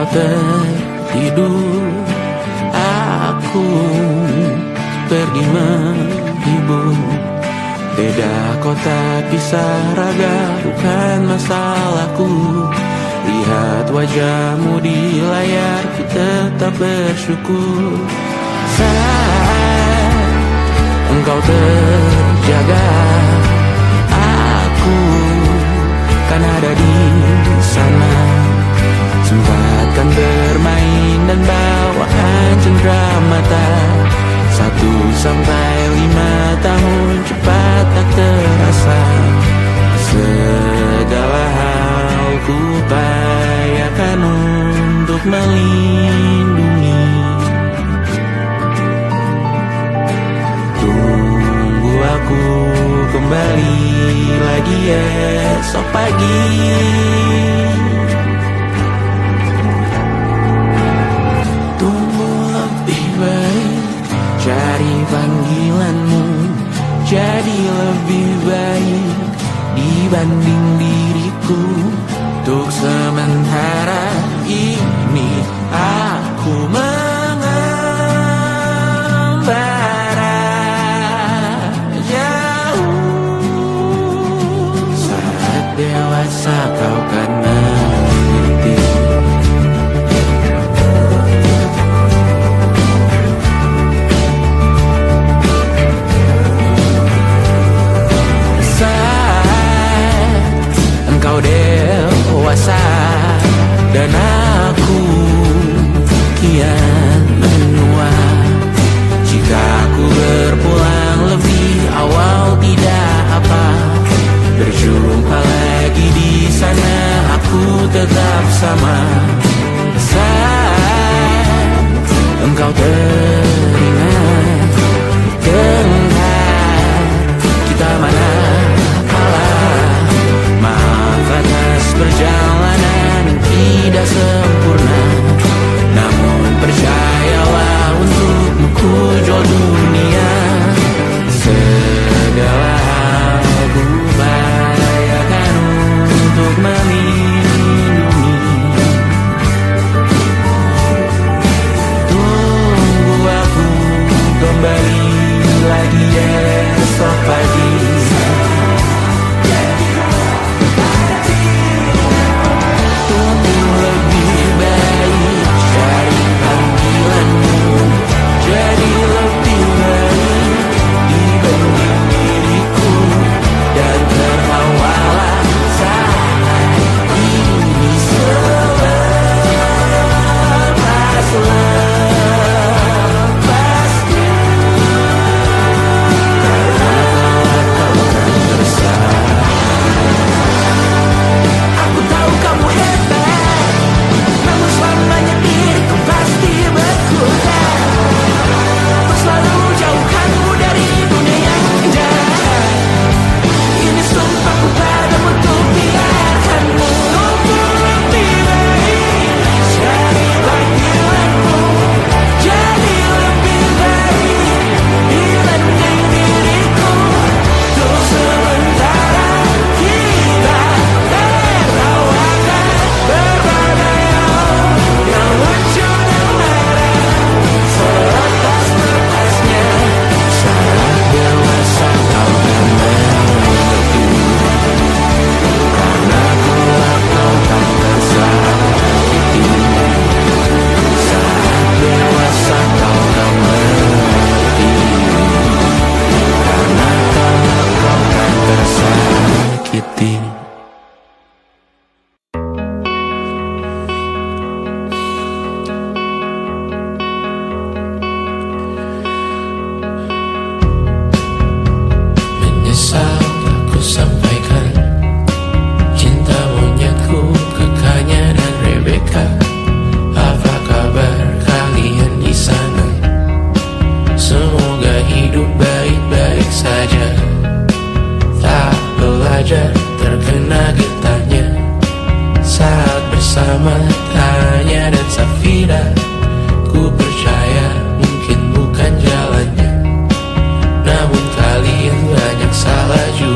Engkau tertidur, aku pergi menghibur. Beda kota, pisah raga, bukan masalahku. Lihat wajahmu di layar, ku tetap bersyukur. Saat engkau terjaga, aku kan ada di sana. Sempatkan bermain dan bawaan cenderamata. 1-5 tahun cepat tak terasa. Segala hal ku upayakan untuk melindungi. Tunggu aku kembali lagi esok pagi. Cari panggilanmu jadi lebih baik dibanding diriku. Untuk sementara ini aku mengembara jauh. Saat dewasa kau kan mengerti. Engkau dewasa dan aku kian menua. Jika aku berpulang lebih awal tidak apa. Berjumpa lagi di sana, aku tetap sama. Saat engkau teringat, teringat kita mana perjalanan yang tidak sempurna. Namun percayalah, untukmu ku jual dunia. Segala hal ku upayakan untuk melindungi. Tunggu aku kembali lagi esok pagi. Terkena getahnya saat bersama Tanya dan Safira. Ku percaya mungkin bukan jalannya, namun kalian banyak salah juga.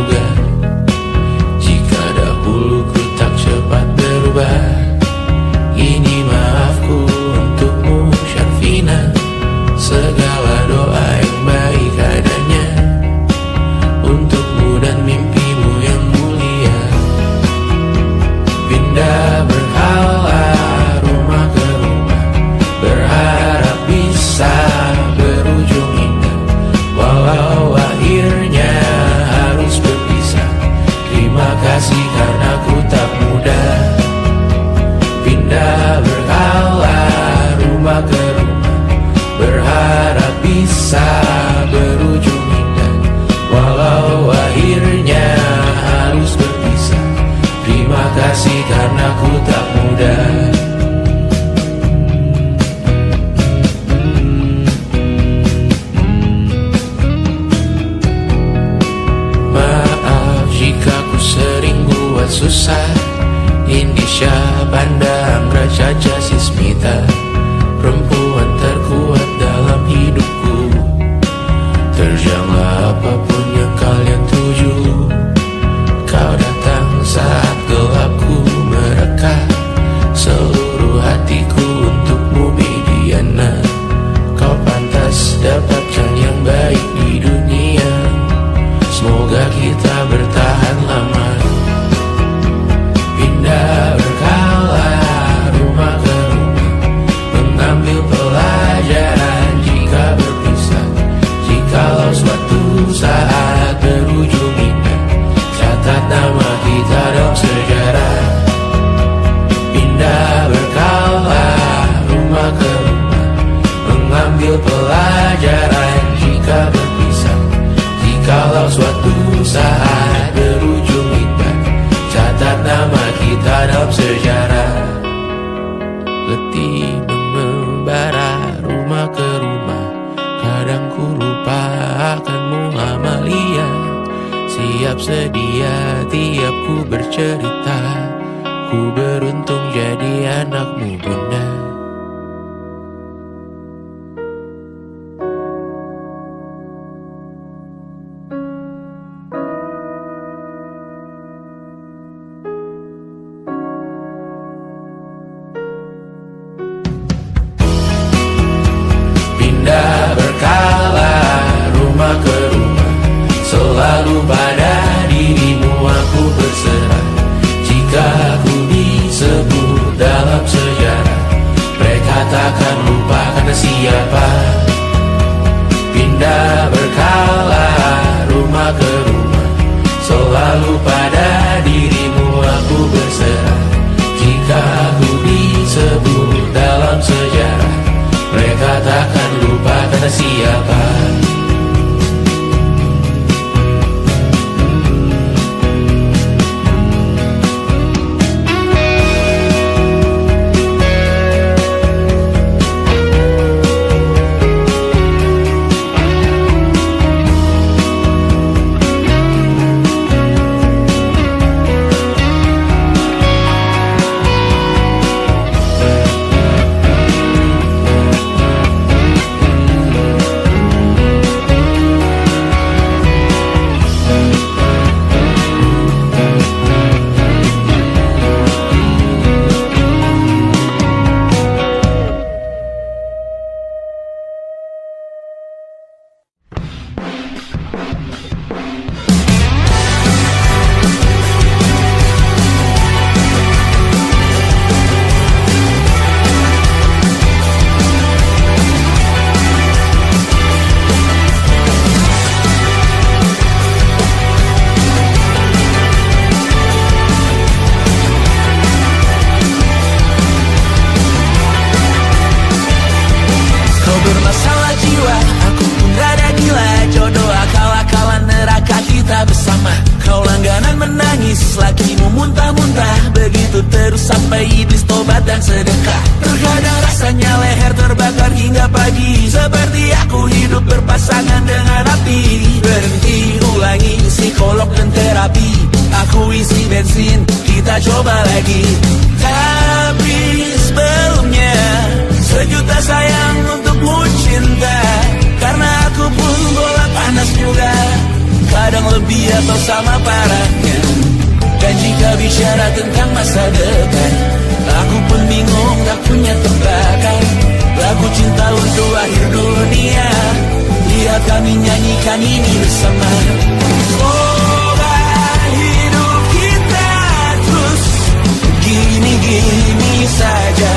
susah. Indonesia pandang Raja Jasismita, perempuan terkuat dalam hidupku. Terjanglah apapun yang kalian tuju. Kau datang saat gelapku mereka, seluruh hatiku untukmu Mediana. Kau pantas dapatkan yang baik di dunia. Semoga kita bertahan lama. Pindah berkala rumah ke rumah, mengambil pelajaran jika berpisah. Jikalau suatu saat berujung indah, catat nama kita dalam sejarah. Pindah berkala rumah ke rumah, mengambil pelajaran jika berpisah. Jikalau suatu saat berujung indah, catat nama kita dalam sejarah. Letih mengembara rumah ke rumah, kadang ku lupa akanmu Amalia. Siap sedia tiap ku bercerita, ku beruntung jadi anakmu bunda. Pindah berkala rumah ke rumah, selalu pada dirimu aku berserah. Jika aku disebut dalam sejarah, mereka takkan lupa karena siapa. Pindah berkala rumah ke rumah, selalu pada dirimu aku berserah. Jika aku disebut dalam sejarah, mereka takkan lupa karena siapa. Bermasalah jiwa, aku pun rada gila. Jodoh akal-akalan neraka kita bersama. Kau langganan menangis, lakimu muntah-muntah. Begitu terus sampai iblis tobat dan sedekah. Terkadang rasanya leher terbakar hingga pagi, seperti aku hidup berpasangan dengan api. Berhenti, ulangi psikolog dan terapi. Aku isi bensin, kita coba lagi. Tapi sebelumnya, sejuta sayang untukmu cinta. Karena aku pun bola panas juga, kadang lebih atau sama parahnya. Dan jika bicara tentang masa depan, aku pun bingung tak punya tebakan. Lagu cinta untuk akhir dunia, lihat kami nyanyikan ini bersama. Semoga hidup kita terus gini-gini saja.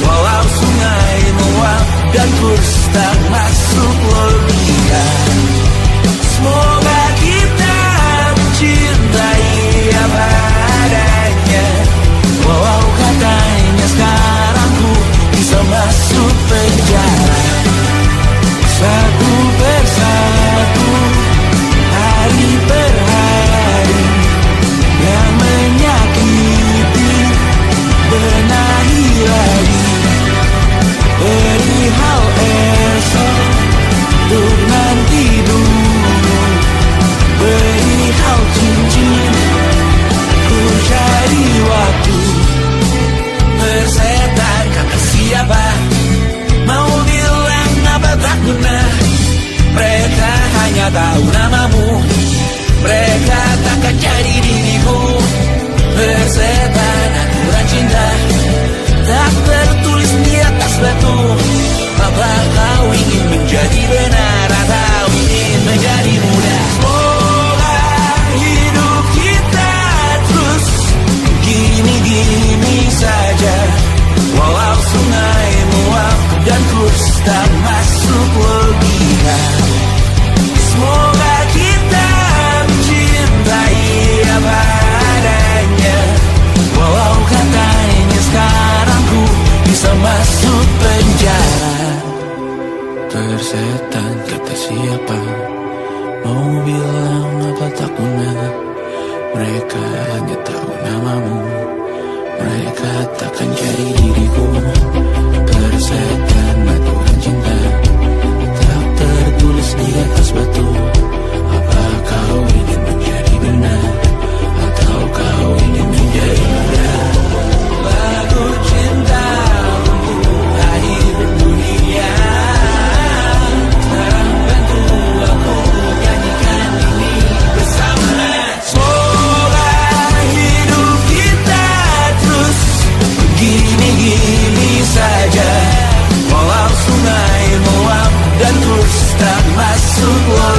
Walau sungai meluap dan kurs tak masuk logika. Semoga kita mencintai apa adanya. Walau katanya sekarang ku bisa masuk penjara. Satu persatu, hari per hari, yang menyakiti benahi lagi. Perihal esok, hanya tahu namamu. Mereka takkan jadi diriku. Persetan aturan cinta tak tertulis di atas batu. Apa kau ingin menjadi benar atau ingin menjadi muda? Semoga hidup kita terus gini-gini saja, walau sungai meluap dan terus tak masuk logika. Semoga kita mencintai apa adanya, walau katanya sekarang ku bisa masuk penjara. Persetan kata siapa, mau bilang apa tak guna. Mereka hanya tahu namamu. Mereka takkan jadi diriku. Persetan aturan cinta tak tertulis di atas batu. Apa kau ingin menjadi benar atau kau ingin menjadi muda? Lagu cinta untuk akhir dunia, sekarang bantu aku nyanyikan ini bersama. Semoga hidup kita terus gini-gini saja, walau sungai meluap dan terus tak masuk lagi.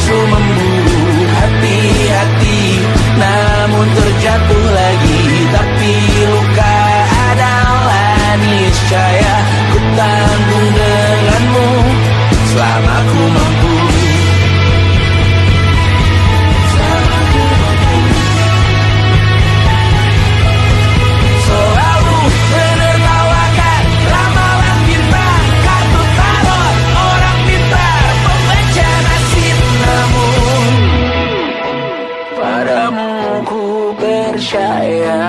nafsu memburu hati-hati, namun terjatuh lagi. Tapi luka adalah niscaya, ku tanggung denganmu selama ku mampu. Selalu menertawakan ramalan bintang, kartu tarot orang pintar, pembaca nasib. Namun padamu ku percaya,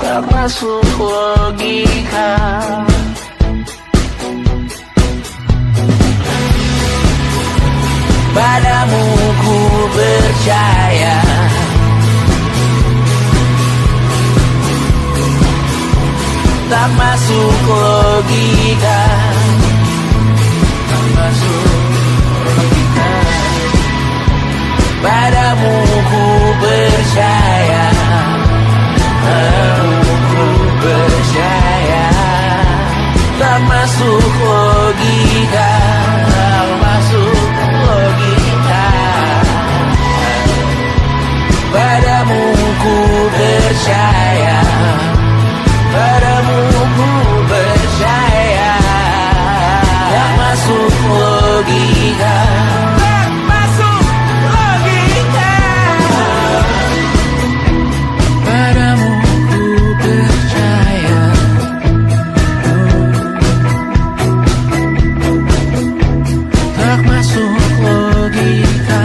tak masuk logika. Padamu ku percaya, tak masuk logika, tak masuk logika. Padamu ku percaya, padamu ku percaya, tak masuk logika, tak masuk logika. Padamu ku percaya, padamu ku percaya, tak masuk logika, tak masuk logika. Padamu ku percaya, tak masuk logika.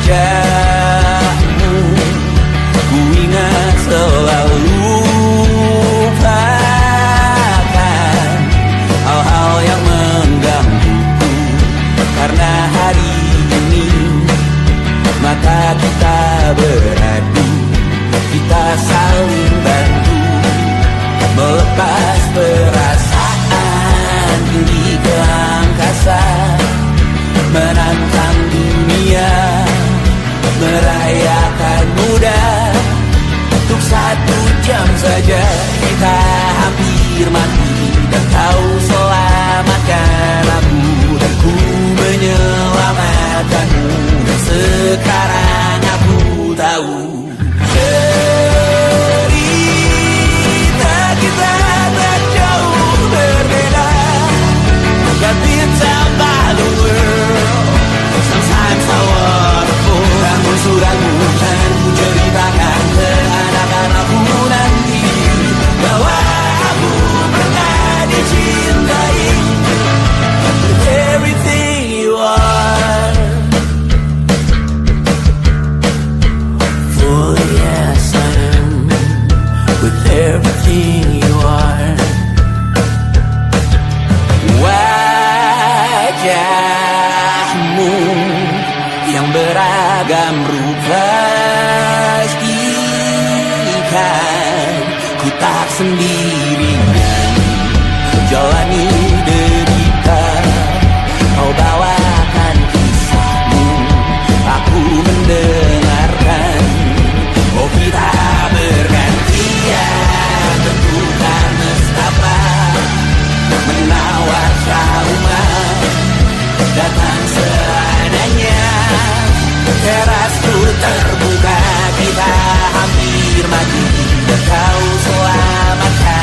Wajahmu ku ingat selalu, lupakan hal-hal yang menggangguku. Karena hari ini mata kita beradu, kita saling bantu melepas perasaan tinggi ke angkasa, menantang dunia, merayakan muda. Untuk 1 jam saja kita hampir mati, dan kau selamatkan aku, dan ku menyelamatkanmu. Dan sekarang aku tahu cerita kita tak jauh berbeda. But it's about the world. Sometimes I wonderful. Namun suratmu kan ku ceritakan ke anak-anakku nanti, bahwa aku pernah dicintai with everything you are. For yes I am, with everything you are. Wajahmu yang beragam rupa, pastikan ku tak sendirian jalani derita. Kau bawakan kisahmu, aku mendengarkan. Oh kita bergantian, tentukan nestapa, menawar trauma, datang seadanya. Terasku terbuka, kita hampir mati, dan kau selamatkan.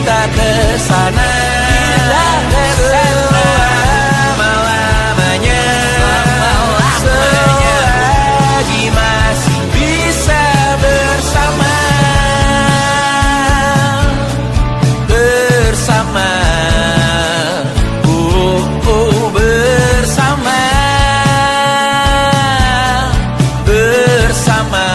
kita ke sana. Selama-lamanya, selagi masih bisa bersama. Bersama, bersama, bersama,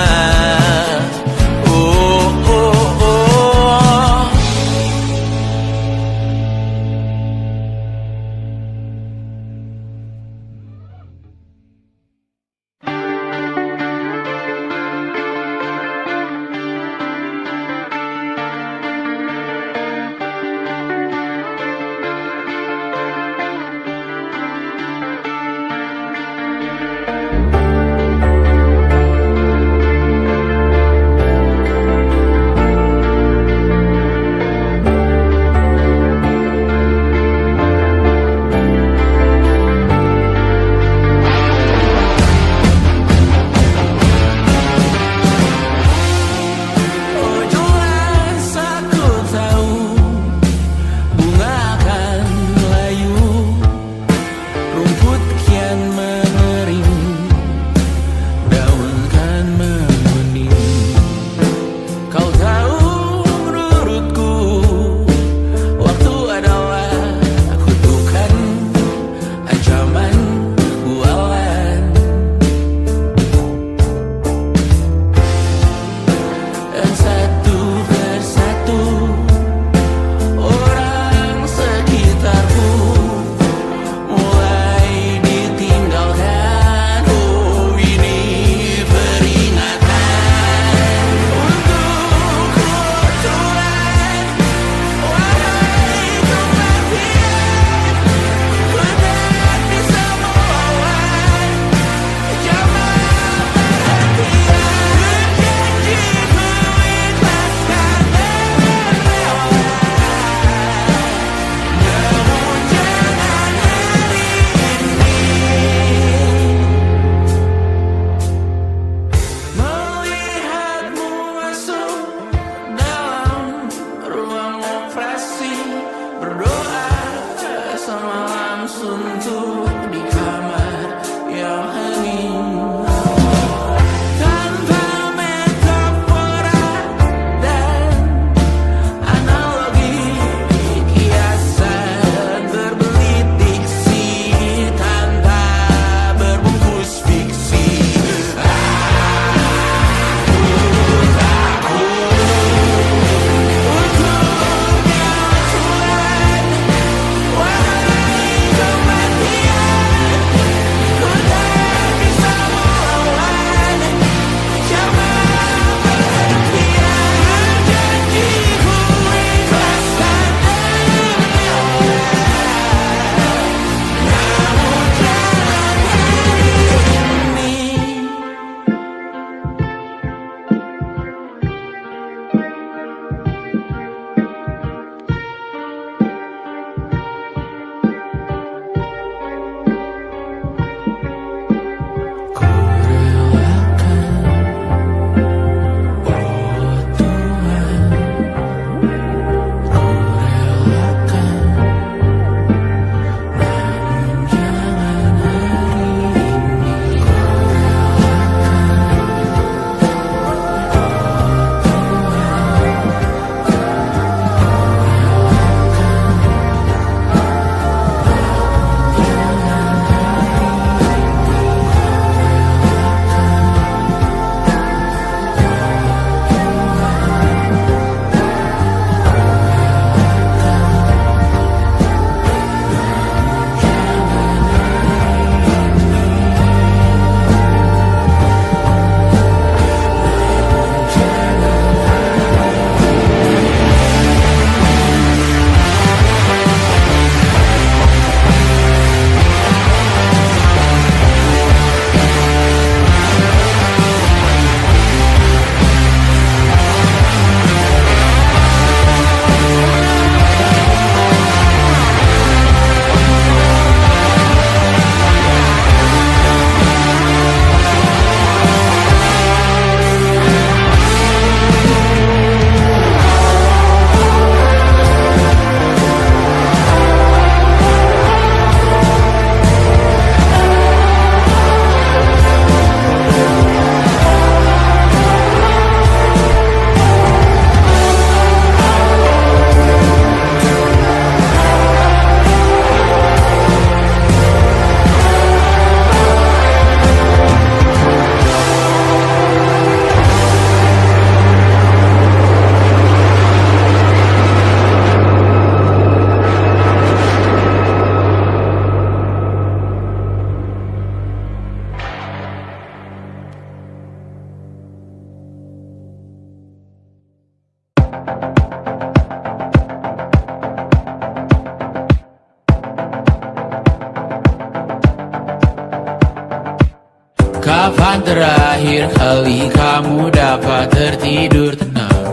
Kapan terakhir kali kamu dapat tertidur tenang?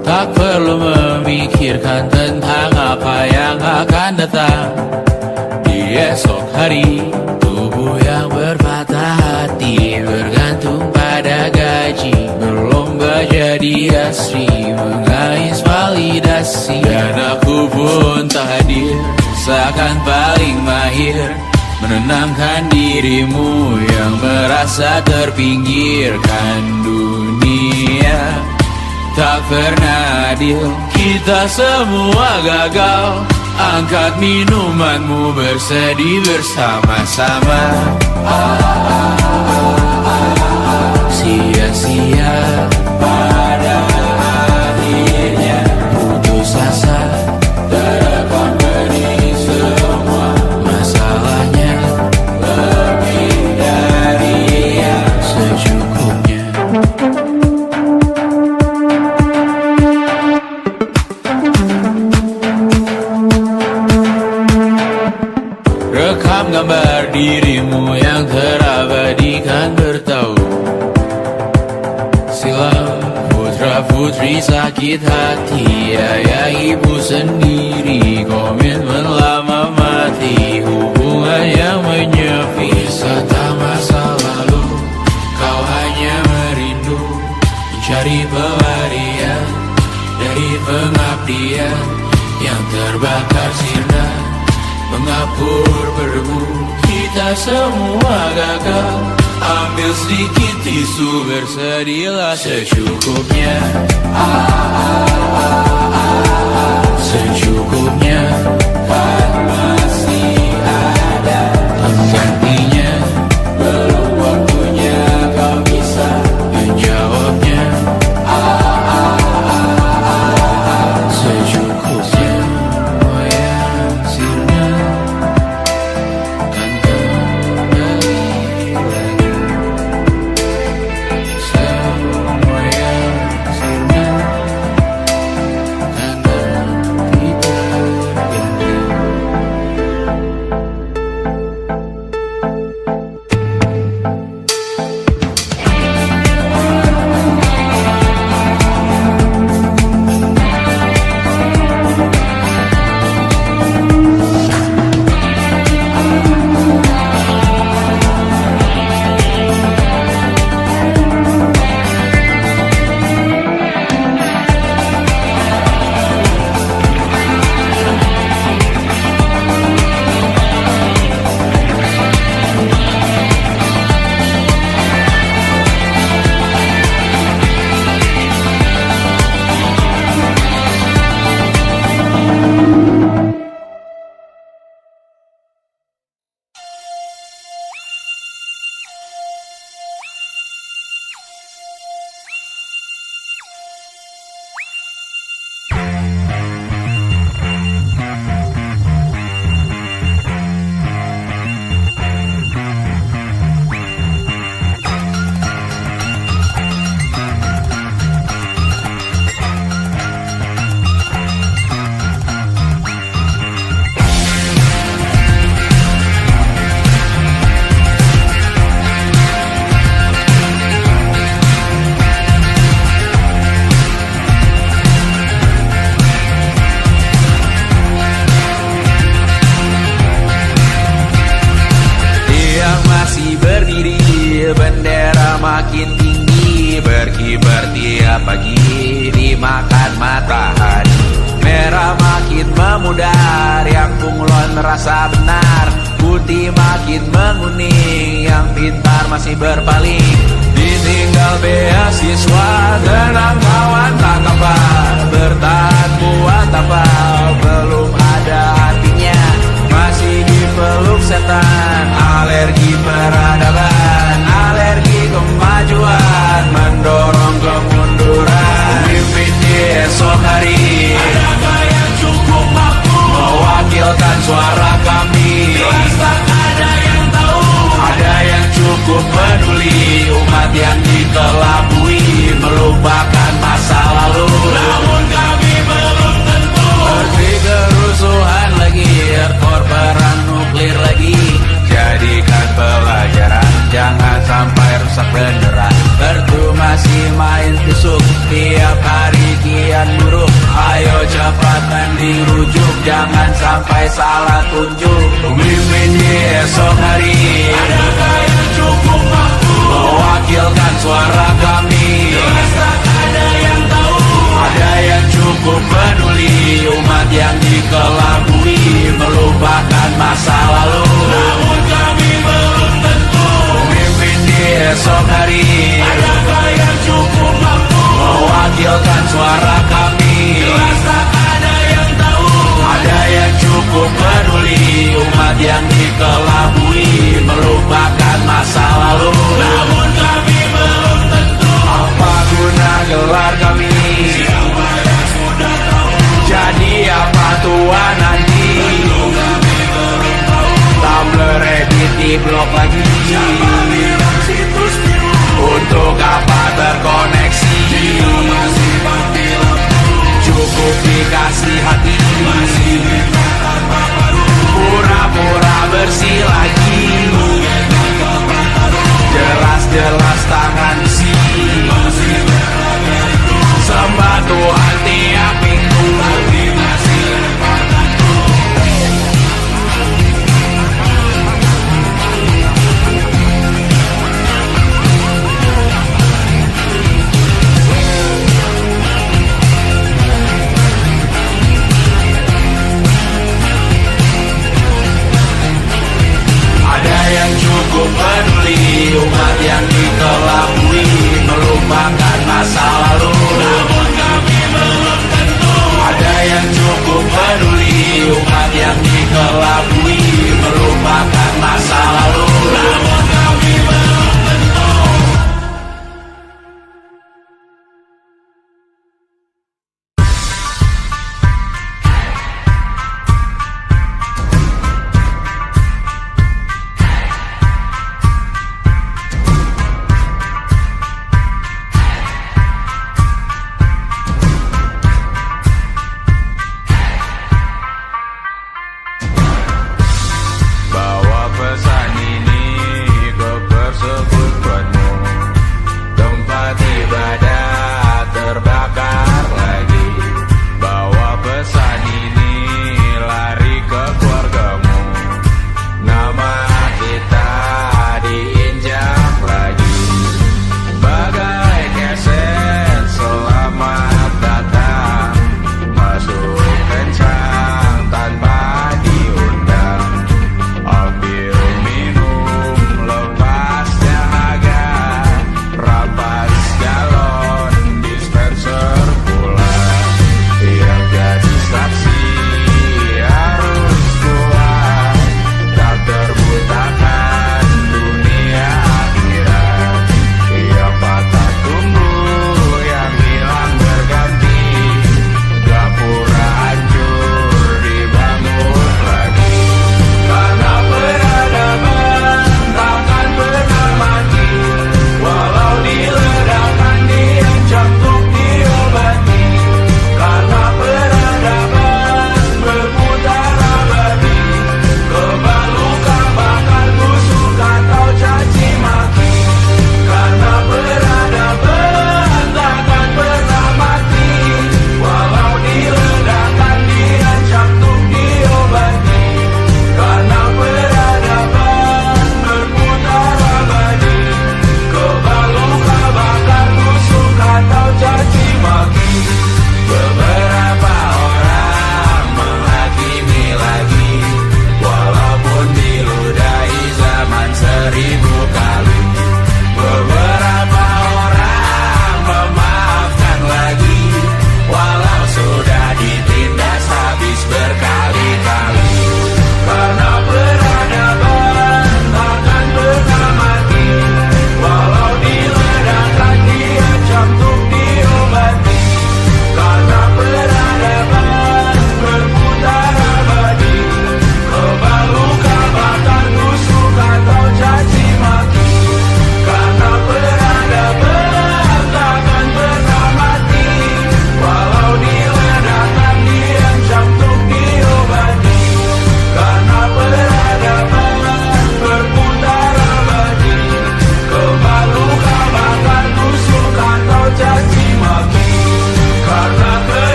Tak perlu memikirkan tentang apa yang akan datang di esok hari. Tubuh yang berpatah hati bergantung pada gaji, berlomba jadi asri, mengais validasi. Dan aku pun tak hadir, seakan paling mahir menenangkan dirimu yang merasa terpinggirkan. Dunia tak pernah adil, kita semua gagal. Angkat minumanmu, bersedih bersama-sama. Sia-sia pada akhirnya putus asa, terekam benih semua masalahnya. Lebih dari yang secukupnya. Rekam gambar dirimu yang terabadikan bertahun silam. Putra putri sakit hati, ayah ibu sendiri, komitmen lama mati, hubungan yang menyepi. Wisata masa lalu, kau hanya merindu, mencari pelarian dari pengabdian yang terbakar sirna, mengapur berdebu. Kita semua gagal, ambil sedikit tisu, bersedihlah secukupnya. Secukupnya, kan masih ada penggantinya. Belum waktunya kau bisa menjawabnya. Secukupnya, wayang sirna kan kembali lagi. Semua yang sirna kan nanti terganti. Bendera makin tinggi, berkibar tiap pagi, dimakan matahari. Merah makin memudar, yang bunglon merasa benar. Putih makin menguning, yang pintar masih berpaling. Ditinggal beasiswa, tenang kawan tak kabar. Bertahan buat apa, belum ada artinya. Masih dipeluk setan, alergi peradaban, alergi kemajuan, mendorong kemunduran. Pemimpin di esok hari, adakah yang cukup mampu mewakilkan suara kami? Jelas tak ada yang tahu, ada yang cukup peduli umat yang dikelabui. busuk. Tiap hari kian buruk, ayo cepatan dirujuk, jangan sampai salah tunjuk. Pemimpin di esok hari, adakah yang cukup mampu mewakilkan suara kami? Jelas tak ada yang tahu, ada yang cukup peduli, umat yang dikelabui melupakan masa lalu. Namun kami belum tentu pemimpin di esok hari, adakah yang cukup mampu mewakilkan suara kami? Jelas tak ada yang tahu, ada yang cukup peduli, umat yang dikelabui melupakan masa lalu. Namun kami belum tentu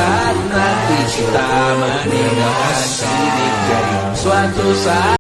saat nanti kita meninggalkan sini, jadi suatu saat